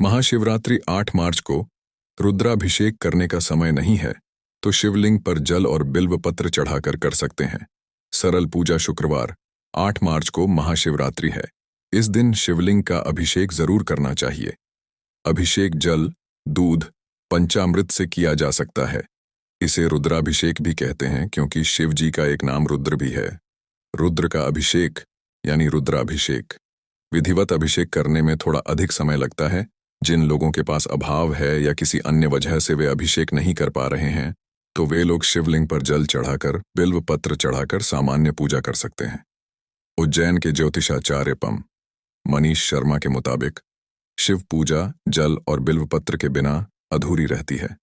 महाशिवरात्रि 8 मार्च को रुद्राभिषेक करने का समय नहीं है, तो शिवलिंग पर जल और बिल्व पत्र चढ़ाकर कर सकते हैं। सरल पूजा शुक्रवार 8 मार्च को महाशिवरात्रि है। इस दिन शिवलिंग का अभिषेक जरूर करना चाहिए। अभिषेक जल, दूध, पंचामृत से किया जा सकता है। इसे रुद्राभिषेक भी कहते हैं क्योंकि शिव जी का एक नाम रुद्र भी है। रुद्र का अभिषेक यानी रुद्राभिषेक। विधिवत अभिषेक करने में थोड़ा अधिक समय लगता है। जिन लोगों के पास अभाव है या किसी अन्य वजह से वे अभिषेक नहीं कर पा रहे हैं, तो वे लोग शिवलिंग पर जल चढ़ाकर, बिल्व पत्र चढ़ाकर सामान्य पूजा कर सकते हैं। उज्जैन के ज्योतिषाचार्य पम मनीष शर्मा के मुताबिक शिव पूजा जल और बिल्व पत्र के बिना अधूरी रहती है।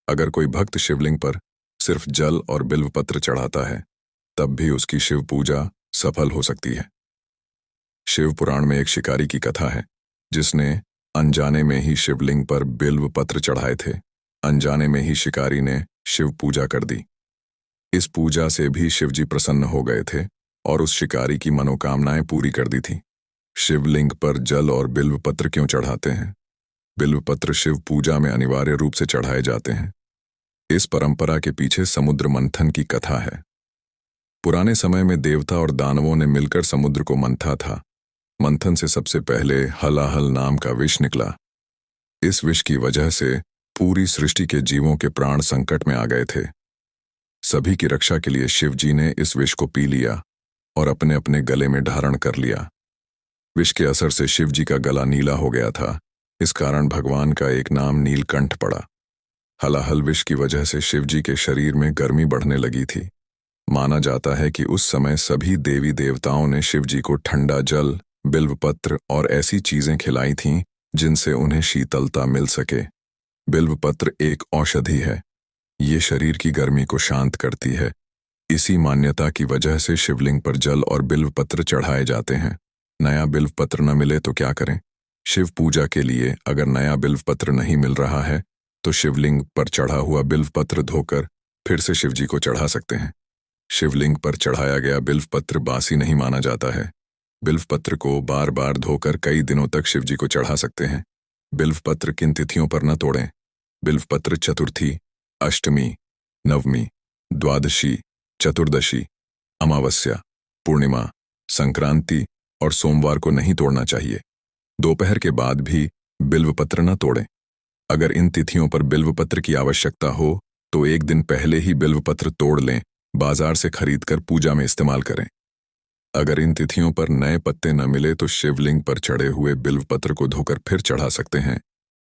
अगर कोई भक्त शिवलिंग पर सिर्फ जल और बिल्व पत्र चढ़ाता है, तब भी उसकी शिव पूजा सफल हो सकती है। शिव पुराण में एक शिकारी की कथा है, जिसने अनजाने में ही शिवलिंग पर बिल्व पत्र चढ़ाए थे। अनजाने में ही शिकारी ने शिव पूजा कर दी। इस पूजा से भी शिवजी प्रसन्न हो गए थे और उस शिकारी की मनोकामनाएं पूरी कर दी थी। शिवलिंग पर जल और बिल्व पत्र क्यों चढ़ाते हैं? बिल्व पत्र शिव पूजा में अनिवार्य रूप से चढ़ाए जाते हैं। इस परंपरा के पीछे समुद्र मंथन की कथा है। पुराने समय में देवता और दानवों ने मिलकर समुद्र को मंथा था। मंथन से सबसे पहले हलाहल नाम का विष निकला। इस विष की वजह से पूरी सृष्टि के जीवों के प्राण संकट में आ गए थे। सभी की रक्षा के लिए शिव जी ने इस विष को पी लिया और अपने अपने गले में धारण कर लिया। विष के असर से शिव जी का गला नीला हो गया था। इस कारण भगवान का एक नाम नीलकंठ पड़ा। हलाहल विष की वजह से शिव जी के शरीर में गर्मी बढ़ने लगी थी। माना जाता है कि उस समय सभी देवी देवताओं ने शिव जी को ठंडा जल, बिल्वपत्र और ऐसी चीजें खिलाई थीं जिनसे उन्हें शीतलता मिल सके। बिल्वपत्र एक औषधि है। ये शरीर की गर्मी को शांत करती है। इसी मान्यता की वजह से शिवलिंग पर जल और बिल्वपत्र चढ़ाए जाते हैं। नया बिल्वपत्र न मिले तो क्या करें? शिव पूजा के लिए अगर नया बिल्वपत्र नहीं मिल रहा है, तो शिवलिंग पर चढ़ा हुआ बिल्वपत्र धोकर फिर से शिवजी को चढ़ा सकते हैं। शिवलिंग पर चढ़ाया गया बिल्वपत्र बासी नहीं माना जाता है। बिल्वपत्र को बार बार धोकर कई दिनों तक शिवजी को चढ़ा सकते हैं। बिल्वपत्र किन तिथियों पर न तोड़ें? बिल्वपत्र चतुर्थी, अष्टमी, नवमी, द्वादशी, चतुर्दशी, अमावस्या, पूर्णिमा, संक्रांति और सोमवार को नहीं तोड़ना चाहिए। दोपहर के बाद भी बिल्वपत्र न तोड़ें। अगर इन तिथियों पर बिल्वपत्र की आवश्यकता हो तो एक दिन पहले ही बिल्वपत्र तोड़ लें। बाजार से खरीदकर पूजा में इस्तेमाल करें। अगर इन तिथियों पर नए पत्ते न मिले तो शिवलिंग पर चढ़े हुए बिल्वपत्र को धोकर फिर चढ़ा सकते हैं।